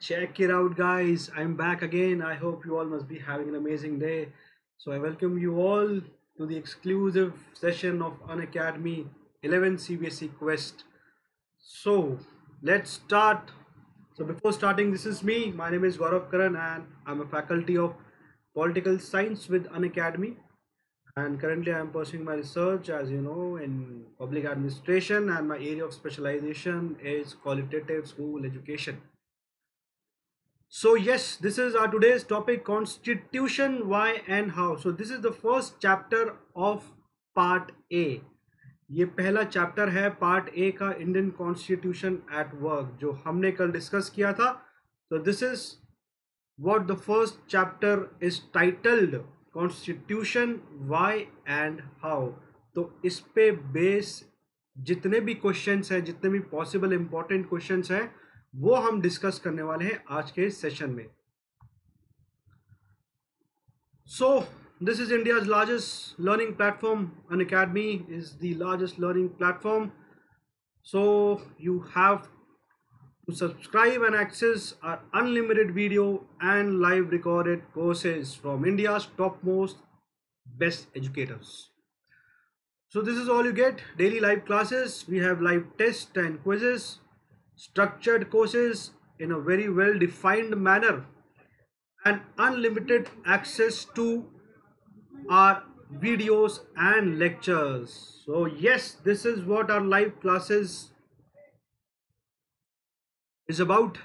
Check it out, guys. I'm back again. I hope you all must be having an amazing day. So, I welcome you all to the exclusive session of Unacademy 11 CBSE Quest. So, let's start. So, before starting, this is me. My name is Gaurav Karan, and I'm a faculty of political science with Unacademy. And currently, I'm pursuing my research, as you know, in public administration, and my area of specialization is qualitative school education. So yes, this is our today's topic, constitution, why and how. So this is the first chapter of part A. ये पहला chapter है part A का, Indian constitution at work, जो हमने कल discuss किया था. तो this is what the first chapter is titled, constitution why and how. तो इस पे बेस जितने भी क्वेश्चंस हैं, जितने भी पॉसिबल इंपॉर्टेंट क्वेश्चंस हैं, वो हम डिस्कस करने वाले हैं आज के सेशन में. सो this is India's largest learning platform. Unacademy is the largest learning platform. So you have to subscribe and access our unlimited video and live recorded courses from India's topmost best educators. So this is all you get: daily live classes, we have live tests and quizzes, structured courses in a very well defined manner, and unlimited access to our videos and lectures. So yes, this is what our live classes is about.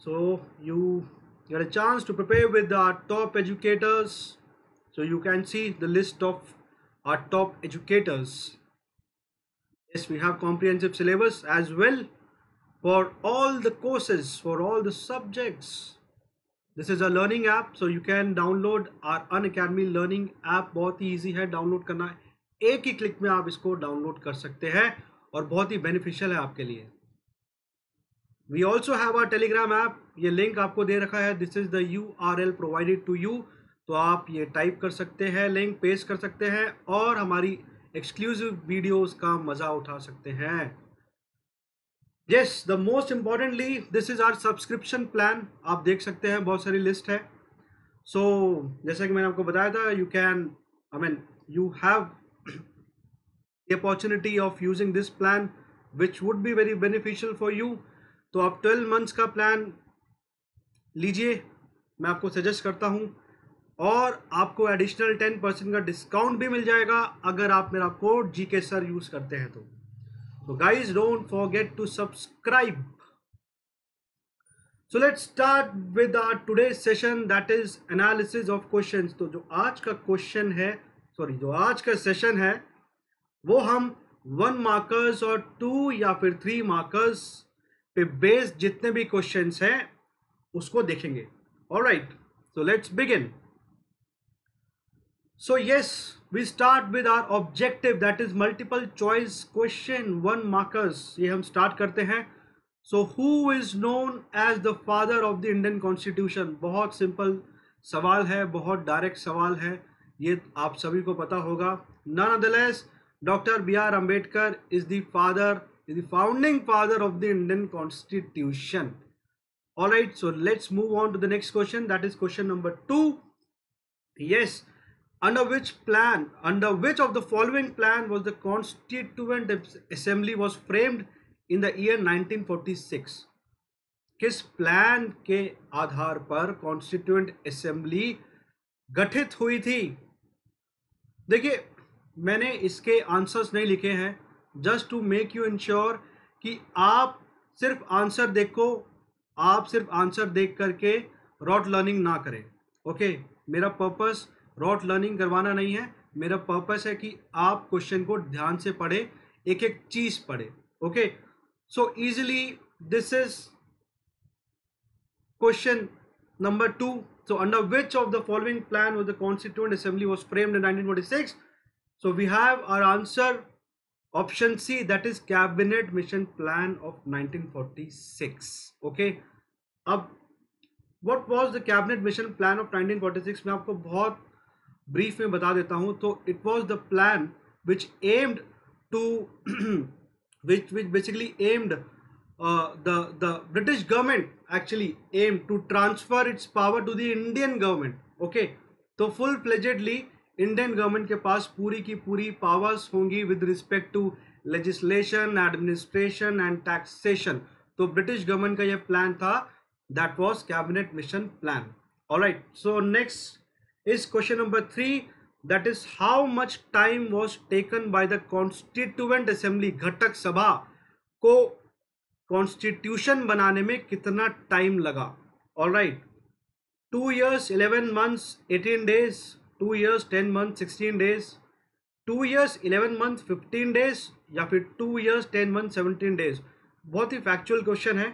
So you get a chance to prepare with our top educators. So you can see the list of our top educators. Yes, we have comprehensive syllabus as well for all the courses, for all the subjects. This is a learning app, so you can download our Unacademy learning app. बहुत ही easy है download करना, एक ही click में आप इसको download कर सकते हैं और बहुत ही बेनिफिशियल है आपके लिए. We also have our Telegram app. ये लिंक आपको दे रखा है. This is the URL provided to you. तो आप ये टाइप कर सकते हैं, लिंक पेस्ट कर सकते हैं और हमारी एक्सक्लूसिव वीडियोस का मजा उठा सकते हैं. Yes, the most importantly, this is our subscription plan. आप देख सकते हैं बहुत सारी लिस्ट है. So जैसा कि मैंने आपको बताया था, you have the opportunity of using this plan which would be very beneficial for you. तो आप 12 months का प्लान लीजिए, मैं आपको सजेस्ट करता हूं, और आपको एडिशनल 10% का डिस्काउंट भी मिल जाएगा अगर आप मेरा कोड जीके सर यूज करते हैं तो. So guys, don't forget to subscribe. So let's start with our today's session, that is analysis of questions. तो जो आज का क्वेश्चन है, जो आज का सेशन है, वो हम 1 मार्कर्स और 2 या फिर 3 मार्कर्स पे बेस्ड जितने भी क्वेश्चंस हैं उसको देखेंगे. Alright, so let's begin. So yes, we start with our objective, that is multiple choice question 1 markers. ये हम स्टार्ट करते हैं. So who is known as the father of the Indian Constitution? बहुत सिंपल सवाल है, बहुत डायरेक्ट सवाल है, ये आप सभी को पता होगा. None other less, Dr. B.R. Ambedkar is the founding father of the Indian Constitution. Alright, so let's move on to the next question, that is question number 2. Yes, under which of the following plan was the Constituent Assembly was framed in the year 1946? किस plan के आधार पर constituent assembly गठित हुई थी? देखिए, मैंने इसके answers नहीं लिखे हैं, just to make you insure कि आप सिर्फ आंसर देख करके रॉट लर्निंग ना करें. ओके, मेरा पर्पस रॉट लर्निंग करवाना नहीं है. मेरा पर्पस है कि आप क्वेश्चन को ध्यान से पढ़े, एक एक चीज पढ़े. Okay, so easily this is question number 2. So under which of the following plan was the Constituent Assembly was framed in 1946? So we have our answer option C, that is Cabinet Mission Plan of 1946. Okay, अब what was the Cabinet Mission Plan of 1946? मैं आपको बहुत brief में बता देता हूं. तो it was the plan which aimed to which basically aimed the British government actually aimed to transfer its power to the Indian government. Okay, तो full fledgedly Indian government के पास पूरी की पूरी powers होंगी with respect to legislation, administration and taxation. तो British government का ये plan था, that was cabinet mission plan. All right, so next is question number 3, that is how much time was taken by the Constituent Assembly घटक सभा को constitution बनाने में कितना टाइम लगा. All right, 2 years 11 months 18 days, 2 years 10 months 16 days, 2 years 11 months 15 days या फिर 2 years 10 months 17 days. बहुत ही फैक्चुअल क्वेश्चन है,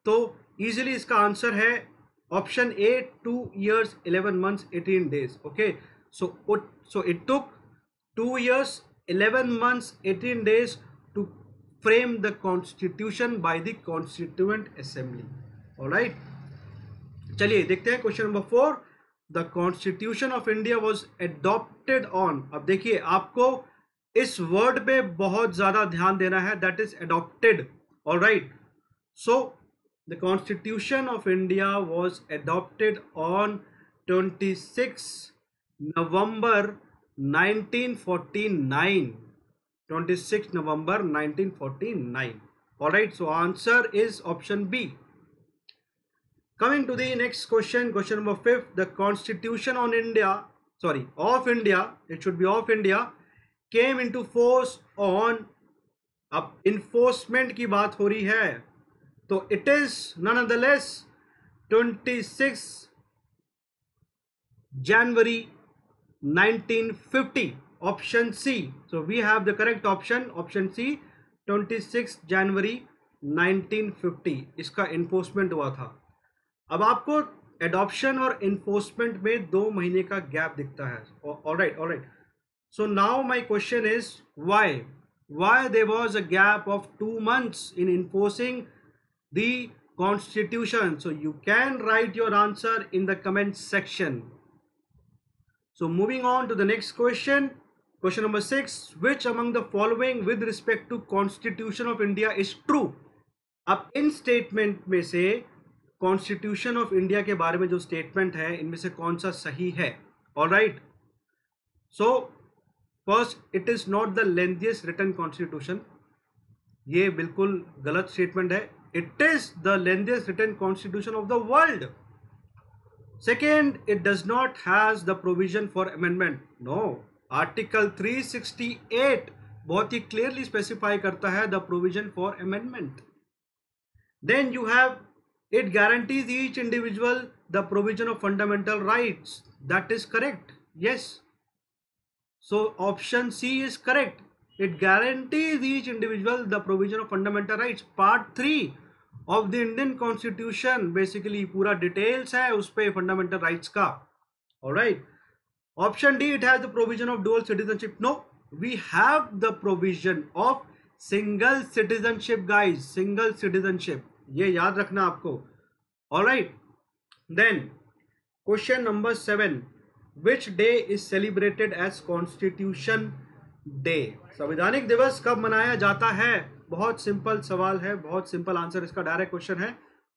तो इजीली इसका आंसर है option A, 2 years 11 months 18 days. Okay, so it took 2 years 11 months 18 days to frame the constitution by the Constituent Assembly. All right, चलिए देखते हैं question number 4. The constitution of India was adopted on. अब देखिए आपको इस word पे बहुत ज्यादा ध्यान देना है, that is adopted. All right, so the constitution of India was adopted on 26 November 1949. 26 November 1949. All right, so answer is option B. Coming to the next question, question number 5. The Constitution on India, sorry, of India, it should be of India, came into force on, अब enforcement की बात हो रही है, तो it is none other less 26 January 1950. Option C. So we have the correct option, option C, 26 January 1950 इसका enforcement हुआ था. अब आपको एडॉप्शन और इन्फोर्समेंट में 2 महीने का गैप दिखता है. Alright, so now my question is why there was a gap of 2 months in enforcing the constitution. So you can write your answer in the comment section. So moving on to the next question. Question number 6. Which among the following with respect to Constitution of India is true? अब इन statement में से constitution of India के बारे में जो statement है, इनमें से कौन सा सही है? All right, so first, it is not the lengthiest written constitution. ये बिल्कुल गलत स्टेटमेंट है. It is the lengthiest written constitution of the world. Second, it does not has the provision for amendment. No, Article 368 बहुत ही clearly specify करता है the provision for amendment. Then you have, it guarantees each individual the provision of fundamental rights. That is correct. Yes. So option C is correct. It guarantees each individual the provision of fundamental rights. Part 3 of the Indian constitution basically पूरा details है उस पे fundamental rights का. Alright, option D, it has the provision of dual citizenship. No, we have the provision of single citizenship guys, single citizenship, ये याद रखना आपको. Alright, then question number 7. Which day is celebrated as constitution day. संवैधानिक दिवस कब मनाया जाता है? बहुत सिंपल सवाल है, बहुत सिंपल आंसर इसका, डायरेक्ट क्वेश्चन है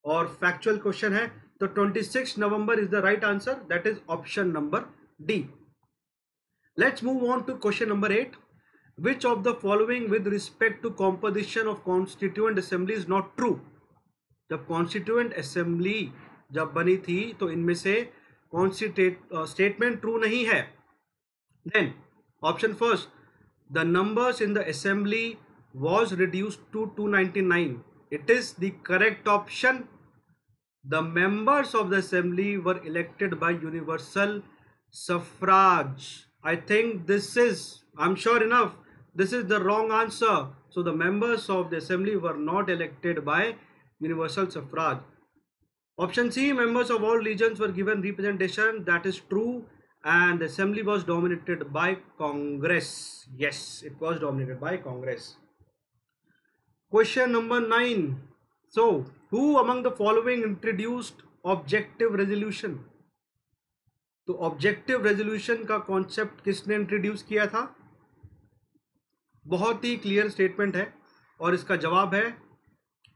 और फैक्चुअल क्वेश्चन है. तो 26 November is the right answer, that is option number D. Let's move on to question number 8. Which of the following with respect to composition of constituent assembly is not true. जब constituent assembly जब बनी थी तो इनमें से कौन सी statement true नहीं है? Then option first, the numbers in the assembly was reduced to 299. It is the correct option. The members of the assembly were elected by universal suffrage. I think this is, I'm sure enough, this is the wrong answer. So the members of the assembly were not elected by universal suffrage. Option C, members of all regions were given representation. That is true. And the assembly was dominated by Congress. Yes, it was dominated by Congress. Question number 9. So, who among the following introduced objective resolution? तो objective resolution का concept किसने introduce किया था? बहुत ही clear statement है और इसका जवाब है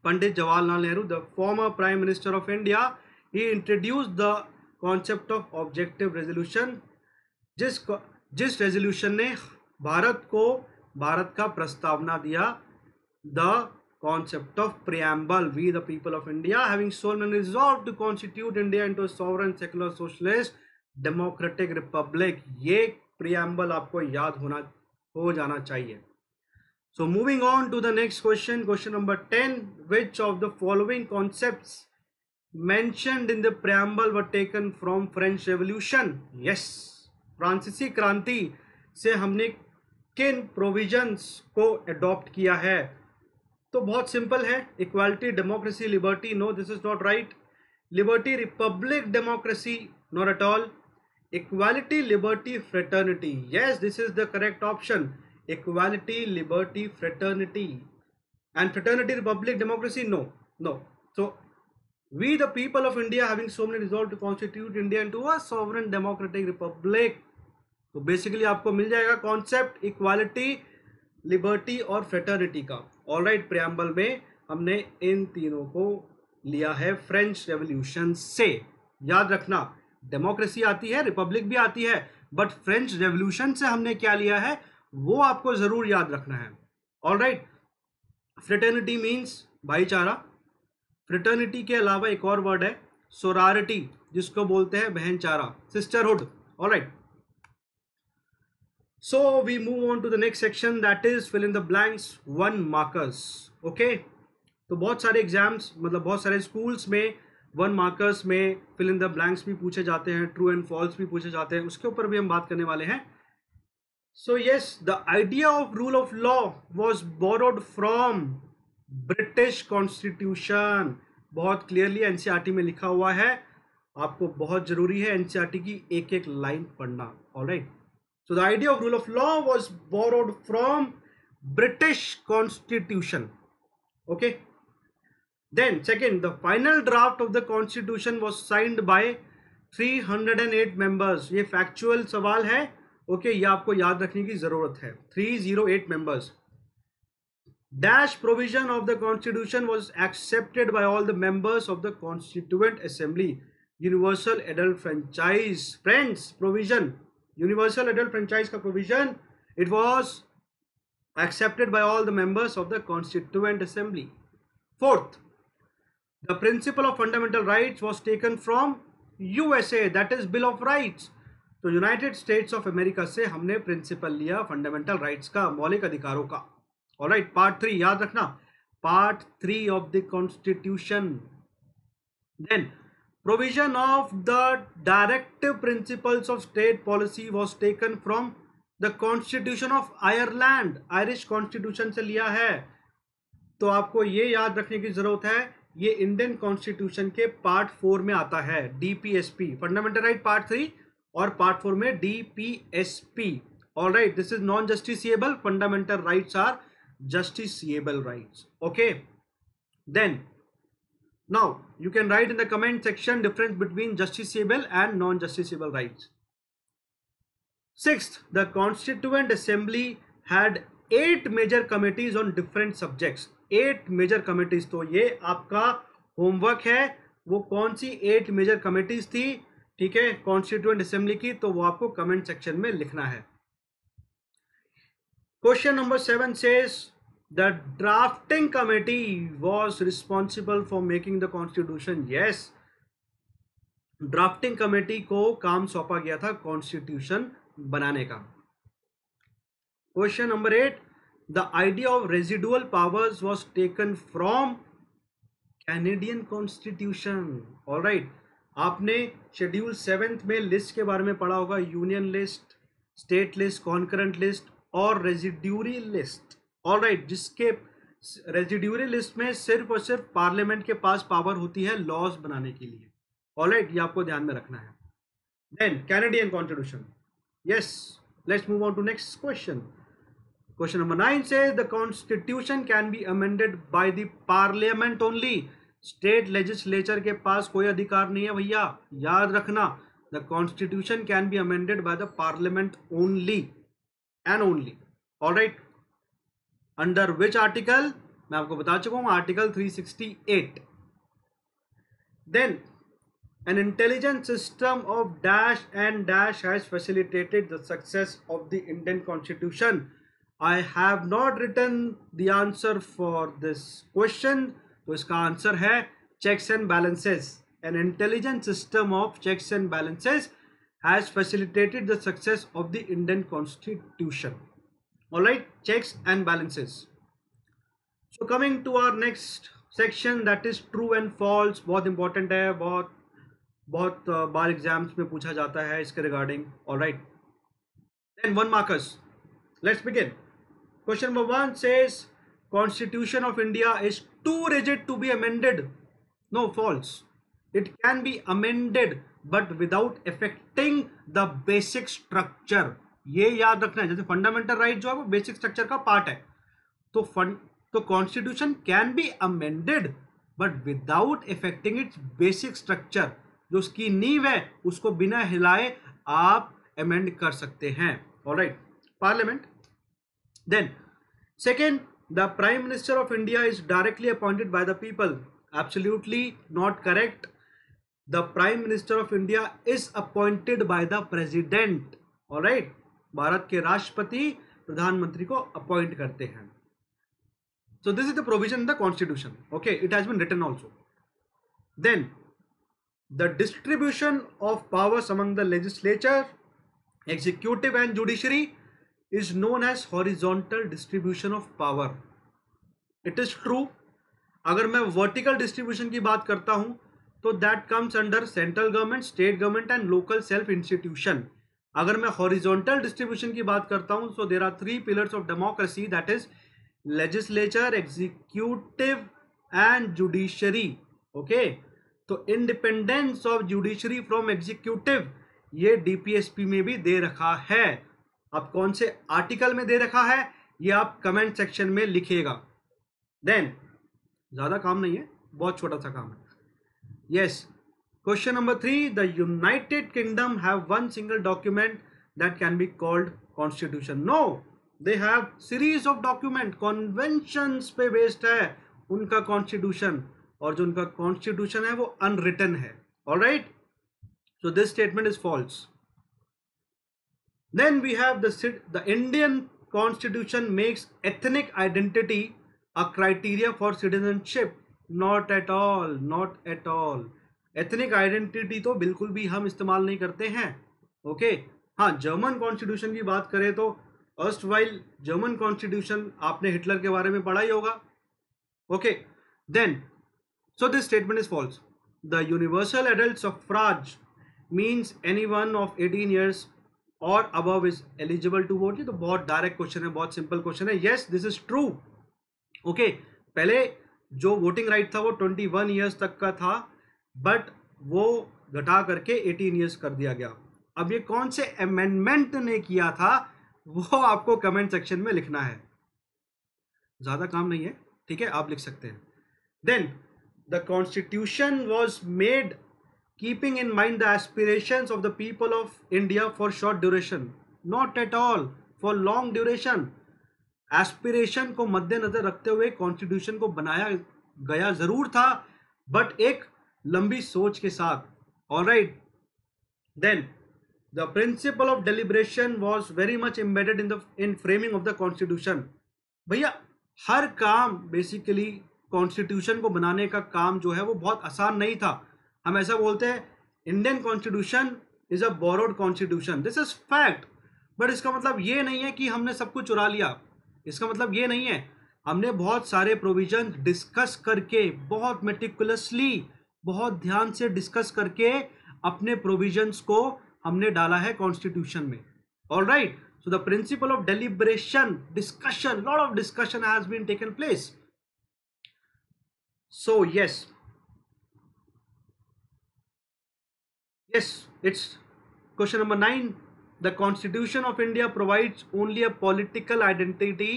Pandit Jawaharlal Nehru, the former Prime Minister of India, he introduced the concept of objective resolution, जिस रेजोल्यूशन ने भारत का प्रस्तावना दिया, the concept of preamble. We the people of India having solemnly resolved to constitute India into a sovereign secular socialist democratic republic. ये preamble आपको याद हो जाना चाहिए. So moving on to the next question, question number 10. Which of the following concepts mentioned in the preamble were taken from French Revolution? Yes, फ्रांसीसी क्रांति से हमने किन प्रोविजंस को अडॉप्ट किया है? तो बहुत सिंपल है, equality, democracy, liberty. No, this is not right. Liberty, republic, democracy, not at all. Equality, liberty, fraternity. Yes, this is the correct option. Equality, liberty, fraternity. And fraternity, republic, democracy, no, no. So we the people of India having solemnly resolved to constitute India into a sovereign democratic republic. तो basically आपको मिल जाएगा concept equality, liberty और fraternity का. Alright, preamble में हमने इन तीनों को लिया है फ्रेंच रेवोल्यूशन से. याद रखना, डेमोक्रेसी आती है, रिपब्लिक भी आती है, बट फ्रेंच रेवोल्यूशन से हमने क्या लिया है वो आपको जरूर याद रखना है. ऑलराइट, फ्रेटर्निटी मीन्स भाईचारा. फ्रेटर्निटी के अलावा एक और वर्ड है सोरारिटी, जिसको बोलते हैं बहनचारा, sisterhood. Alright, so we move on to the next section, that is fill in the blanks, one markers. okay, तो बहुत सारे एग्जाम्स, मतलब बहुत सारे स्कूल्स में वन मार्कर्स में फिल इन द ब्लैंक्स भी पूछे जाते हैं, ट्रू एंड फॉल्स भी पूछे जाते हैं, उसके ऊपर भी हम बात करने वाले हैं. So yes, the idea of rule of law was borrowed from British constitution. बहुत क्लियरली एनसीईआरटी में लिखा हुआ है, आपको बहुत जरूरी है एनसीईआरटी की एक एक लाइन पढ़ना. Alright, so the idea of rule of law was borrowed from British Constitution. okay, then second, the final draft of the constitution was signed by 308 members. ये फैक्चुअल सवाल है. ओके, ये आपको याद रखने की जरूरत है. 308 members. Dash provision of the constitution was accepted by all the members of the constituent assembly. Universal adult franchise, friends, provision, universal adult franchise का provision, it was accepted by all the members of the constituent assembly. Fourth, the principle of fundamental rights was taken from USA, that is Bill of Rights. तो United states of America से हमने principal लिया fundamental rights का, मौलिक अधिकारों का. Alright, part 3 याद रखना, part 3 of the constitution. Then provision of the directive principles of state policy was taken from the constitution of Ireland. Irish constitution से लिया है. तो आपको ये याद रखने की जरूरत है, ये इंडियन कॉन्स्टिट्यूशन के पार्ट 4 में आता है, डीपीएसपी, फंडामेंटल राइट पार्ट 3 और पार्ट 4 में DPSP. Alright, this is non justiciable, fundamental rights are justiciable rights. okay, then now you can write in the comment section difference between justiciable and non-justiciable rights. Sixth, the constituent assembly had 8 major committees on different subjects. 8 major committees. तो ये आपका homework है, वो कौन सी 8 major committees थी, ठीक है, constituent assembly की, तो वो आपको कमेंट सेक्शन में लिखना है. Question number 7 says the drafting committee was responsible for making the constitution. Yes, drafting committee को काम सौंपा गया था कॉन्स्टिट्यूशन बनाने का. Question number 8, the idea of residual powers was taken from Canadian constitution. Alright, आपने शेड्यूल 7 में लिस्ट के बारे में पढ़ा होगा, union list, state list, concurrent list और रेजिड्यूरी लिस्ट. ऑलराइट, जिसके रेजिड्यूरी लिस्ट में सिर्फ और सिर्फ पार्लियामेंट के पास पावर होती है लॉज बनाने के लिए. ऑलराइट, ये आपको ध्यान में रखना है. Then Canadian constitution. Yes, let's move on to next question. Question number 9 says the constitution can be amended by the parliament only. State legislature के पास कोई अधिकार नहीं है भैया, याद रखना. The constitution can be amended by the parliament only and only. all right, under which article? मैं आपको बता चुका हूं article 368. Then an intelligent system of dash and dash has facilitated the success of the Indian Constitution. I have not written the answer for this question. तो इसका answer है checks and balances. An intelligent system of checks and balances has facilitated the success of the Indian Constitution. All right, checks and balances. So coming to our next section, that is true and false. बहुत important है, बहुत बार exams में पूछा जाता है इसके regarding. Alright, then 1 markers. Let's begin. Question number 1 says Constitution of India is too rigid to be amended. No, false. It can be amended but without affecting the basic structure. ये याद रखना है, जैसे फंडामेंटल राइट जो है वो basic structure का part है, तो constitution can be amended but without affecting it's basic structure. जो उसकी नींव है उसको बिना हिलाए आप अमेंड कर सकते हैं. Alright, parliament. Then second, the prime minister of India is directly appointed by the people. Absolutely not correct. The prime minister of India is appointed by the president. Alright, Bharat के राष्ट्रपति प्रधानमंत्री को अपॉइंट करते हैं. So this is the provision in the constitution. Okay, it has been written also. Then the distribution of powers among the legislature, executive and judiciary is known as horizontal distribution of power. It is true. अगर मैं vertical distribution की बात करता हूं तो that comes under central government, state government and local self institution. अगर मैं horizontal distribution की बात करता हूं, so there are 3 pillars of democracy, that is legislature, executive and judiciary. Okay, तो independence of judiciary from executive ये DPSP में भी दे रखा है. अब कौन से आर्टिकल में दे रखा है ये आप कमेंट सेक्शन में लिखिएगा. देन ज्यादा काम नहीं है, बहुत छोटा सा काम है. Yes, question number 3, the United Kingdom have one single document that can be called constitution. No, they have series of document. Conventions पे बेस्ड है उनका कॉन्स्टिट्यूशन, और जो उनका कॉन्स्टिट्यूशन है वो अनरिटन है. Alright, so this statement is false. Then we have the Indian constitution makes ethnic identity a criteria for citizenship. Not at all, not at all. Ethnic identity तो बिल्कुल भी हम इस्तेमाल नहीं करते हैं. ओके, हाँ, जर्मन कॉन्स्टिट्यूशन की बात करें तो अर्स्टवाइल जर्मन कॉन्स्टिट्यूशन आपने हिटलर के बारे में पढ़ा ही होगा. Okay, then so this statement is false. The universal adult suffrage means anyone of 18 years और above is eligible to vote. ये तो बहुत डायरेक्ट क्वेश्चन है, बहुत सिंपल क्वेश्चन है. Yes, this is true. Okay, पहले जो वोटिंग राइट था वो 21 years तक का था, बट वो घटा करके 18 years कर दिया गया. अब ये कौन से अमेंडमेंट ने किया था वो आपको कमेंट सेक्शन में लिखना है. ज्यादा काम नहीं है, ठीक है, आप लिख सकते हैं. Then the constitution was made keeping in mind the aspirations of the people of India for short duration. Not at all for long duration. Aspiration को मद्देनजर रखते हुए कॉन्स्टिट्यूशन को बनाया गया जरूर था, बट एक लंबी सोच के साथ. Alright, then the principle of deliberation was very much embedded in framing of the constitution. भैया हर काम बेसिकली कॉन्स्टिट्यूशन को बनाने का काम जो है वो बहुत आसान नहीं था. हम ऐसा बोलते हैं Indian constitution is a borrowed constitution. This is fact, but इसका मतलब ये नहीं है कि हमने सब कुछ चुरा लिया. इसका मतलब ये नहीं है. हमने बहुत सारे प्रोविजन डिस्कस करके, बहुत मेटिकुलसली, बहुत ध्यान से डिस्कस करके अपने प्रोविजंस को हमने डाला है कॉन्स्टिट्यूशन में. Alright, so the principle of deliberation, discussion, lot of discussion has been taken place. So yes, it's question number 9. The Constitution of India provides only a political identity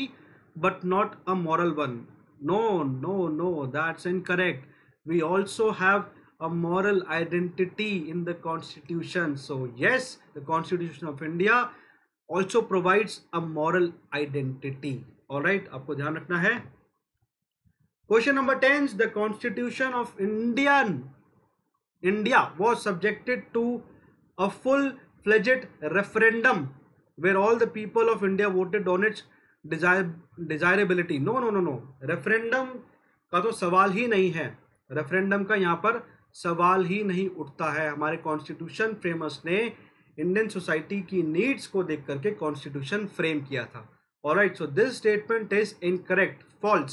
but not a moral one. No, that's incorrect. We also have a moral identity in the Constitution. So yes, the Constitution of India also provides a moral identity. All right, आपको ध्यान रखना है. Question number 10, the Constitution of India was subjected to a full-fledged referendum where all the people of India voted on its desirability. No, no, no, no. Referendum का तो सवाल ही नहीं है. Referendum का यहाँ पर सवाल ही नहीं उठता है. हमारे कॉन्स्टिट्यूशन फ्रेमर्स ने इंडियन सोसाइटी की नीड्स को देख करके कॉन्स्टिट्यूशन फ्रेम किया था. Alright, so this statement is incorrect, false.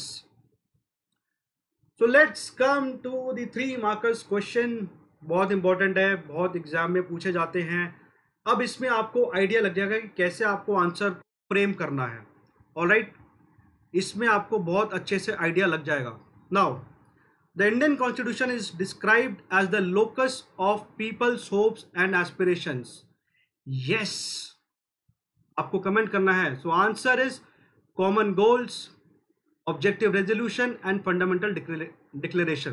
So let's come to the 3 markers question. बहुत इंपॉर्टेंट है, बहुत एग्जाम में पूछे जाते हैं. अब इसमें आपको आइडिया लग जाएगा कि कैसे आपको आंसर फ्रेम करना है. ऑलराइट, इसमें आपको बहुत अच्छे से आइडिया लग जाएगा. Now the Indian constitution is described as the locus of people's hopes and aspirations. Yes, आपको कमेंट करना है. So answer is common goals, objective resolution and fundamental declaration.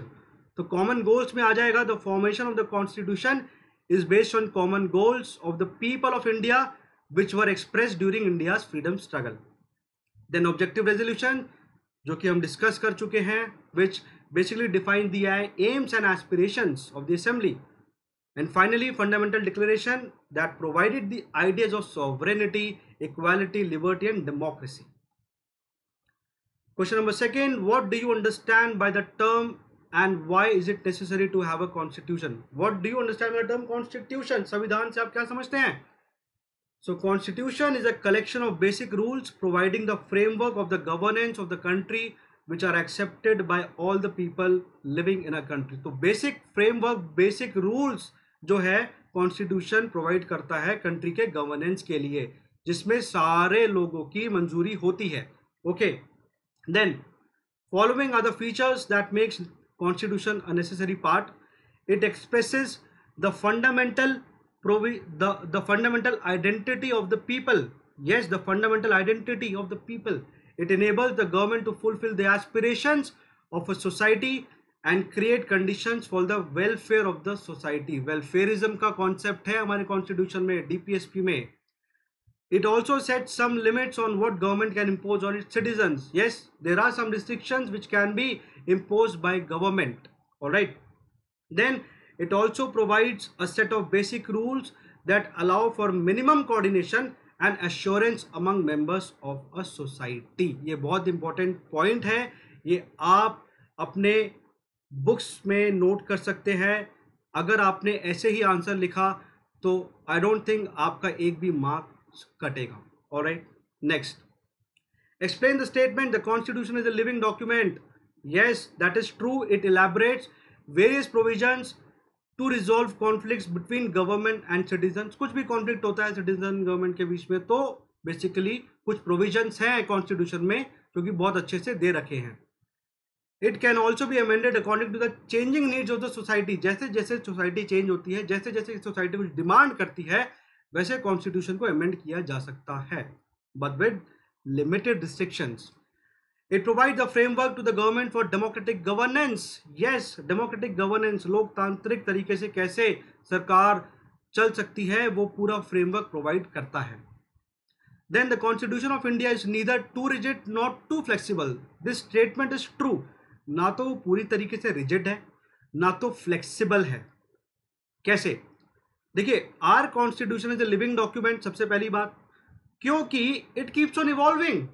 तो कॉमन गोल्स में आ जाएगा the formation of the constitution is based on common goals of the people of India which were expressed during India's freedom struggle. Then objective resolution, जो कि हम discuss कर चुके हैं, which basically define the AIIMS and aspirations of the assembly. And finally, fundamental declaration that provided the ideas of sovereignty, equality, liberty, and democracy. Question number 2, what do you understand by the term and why is it necessary to have a constitution? What do you understand by the term constitution? संविधान से आप क्या समझते हैं? So constitution is a collection of basic rules providing the framework of the governance of the country which are accepted by all the people living in a country. तो basic framework, basic rules जो है constitution provide करता है country के governance के लिए, जिसमें सारे लोगों की मंजूरी होती है. Okay, then following are the features that makes constitution a necessary part. It expresses the fundamental identity of the people. yes, the fundamental identity of the people. It enables the government to fulfill the aspirations of a society and create conditions for the welfare of the society. Welfareism का concept है हमारे constitution में, DPSP में. It also sets some limits on what government can impose on its citizens. Yes, there are some restrictions which can be imposed by government. All right. Then it also provides a set of basic rules that allow for minimum coordination and assurance among members of a society. ये बहुत important point है. ये आप अपने books में note कर सकते हैं. अगर आपने ऐसे ही आंसर लिखा तो आई डोंट थिंक आपका एक भी मार्क्स कटेगा. Alright, next, explain the statement the constitution is a living document. Yes, that is true. It elaborates various provisions to resolve conflicts between government and citizen. कुछ भी conflict होता है citizen government के बीच में, तो बेसिकली कुछ provisions हैं constitution में जो कि बहुत अच्छे से दे रखे हैं. It can also be amended according to the changing needs of the society. जैसे जैसे सोसाइटी चेंज होती है, जैसे जैसे सोसाइटी कुछ डिमांड करती है, वैसे कॉन्स्टिट्यूशन को अमेंड किया जा सकता है, but with limited restrictions. It provides a framework to the government for democratic governance. Yes, democratic governance, लोकतांत्रिक तरीके से कैसे सरकार चल सकती है, वो पूरा फ्रेमवर्क प्रोवाइड करता है. Then the Constitution of India is neither too rigid nor too flexible. This statement is true. ना तो पूरी तरीके से रिजिड है, ना तो फ्लेक्सिबल है. कैसे? देखिए, are constitution is a living document. सबसे पहली बात, क्योंकि it keeps on evolving,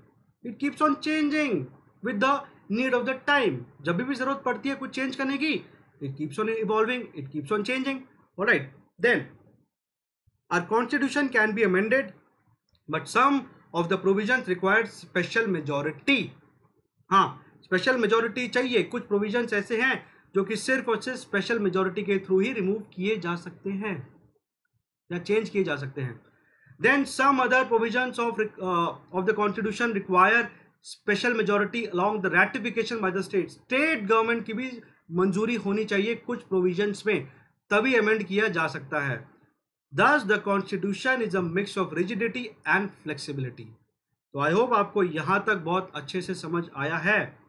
it keeps on changing with the need of the time. जब भी जरूरत पड़ती है कुछ चेंज करने की, it keeps on evolving, it keeps on changing. Alright, then our constitution can be amended but some of the provisions required special majority. हाँ, special majority चाहिए. कुछ प्रोविजंस ऐसे हैं जो कि सिर्फ और सिर्फ स्पेशल मेजॉरिटी के थ्रू ही रिमूव किए जा सकते हैं या चेंज किए जा सकते हैं. Then some other provisions of the constitution require special majority along the ratification by the state. State government की भी मंजूरी होनी चाहिए कुछ प्रोविजंस में, तभी अमेंड किया जा सकता है. Thus the constitution is a mix of rigidity and flexibility. तो आई होप आपको यहां तक बहुत अच्छे से समझ आया है.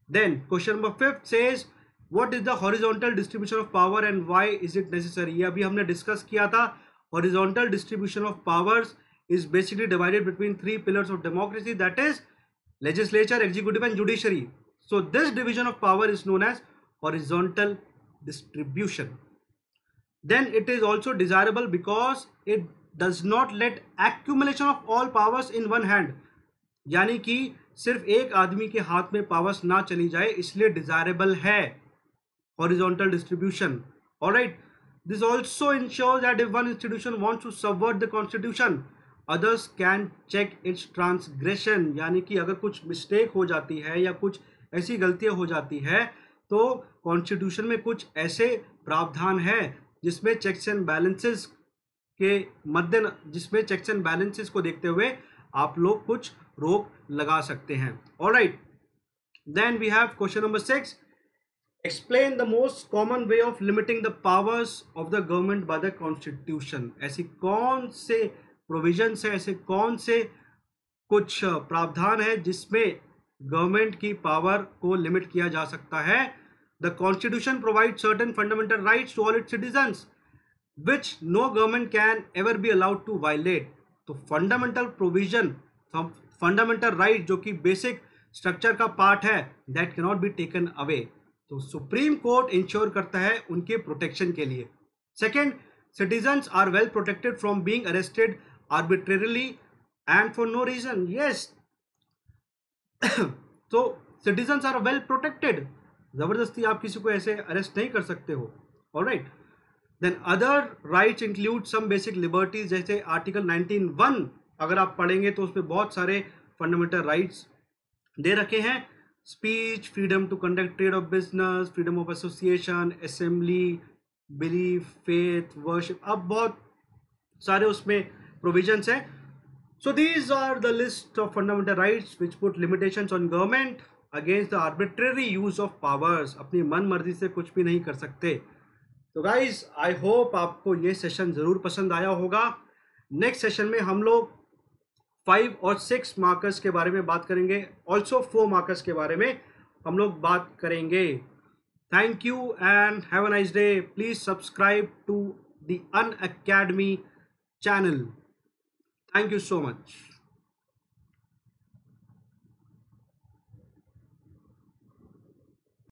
Then question number 5 says what is the horizontal distribution of power and why is it necessary. ये अभी हमने डिस्कस किया था. Horizontal distribution of powers is basically divided between 3 pillars of democracy, that is legislature, executive and judiciary. So this division of power is known as horizontal distribution. Then it is also desirable because it does not let accumulation of all powers in one hand. यानी कि सिर्फ एक आदमी के हाथ में powers ना चली जाए, इसलिए डिजायरेबल है horizontal distribution. All right. This also ensures that if one institution wants to subvert the constitution, others can check its transgression. यानी कि अगर कुछ मिस्टेक हो जाती है या कुछ ऐसी गलतियां हो जाती है तो कॉन्स्टिट्यूशन में कुछ ऐसे प्रावधान है जिसमें चेक्स एंड बैलेंसेस जिसमें चेक्स एंड बैलेंसेस को देखते हुए आप लोग कुछ रोक लगा सकते हैं. Alright, then we have question number 6. Explain the most common way of limiting the powers of the government by the constitution. ऐसी कौन से प्रोविजंस है, ऐसे कौन से कुछ प्रावधान है जिसमें गवर्नमेंट की पावर को लिमिट किया जा सकता है. The constitution provides certain fundamental rights to all its citizens which no government can ever be allowed to violate. तो फंडामेंटल प्रोविजन, फंडामेंटल राइट जो कि बेसिक स्ट्रक्चर का पार्ट है, that can not be taken away. तो supreme court ensure करता है उनके protection के लिए. Second, citizens are well protected from being arrested arbitrarily and for no reason. Yes, तो सिटीजन्स आर वेल प्रोटेक्टेड. जबरदस्ती आप किसी को ऐसे अरेस्ट नहीं कर सकते हो. Alright, then other rights include some basic liberties, जैसे आर्टिकल 19(1) अगर आप पढ़ेंगे तो उसमें बहुत सारे फंडामेंटल राइट्स दे रखे हैं. Speech, freedom to conduct trade of business, freedom of association, assembly, belief, faith, worship, अब बहुत सारे उसमें प्रोविजंस हैं. So these are the list of fundamental rights which put limitations on government against the arbitrary use of powers. अपनी मन मर्जी से कुछ भी नहीं कर सकते. तो गाइज, आई होप आपको ये सेशन जरूर पसंद आया होगा. नेक्स्ट सेशन में हम लोग 5 और 6 मार्कर्स के बारे में बात करेंगे. ऑल्सो 4 मार्कर्स के बारे में हम लोग बात करेंगे. Thank you and have a nice day. Please subscribe to the Unacademy channel. Thank you so much.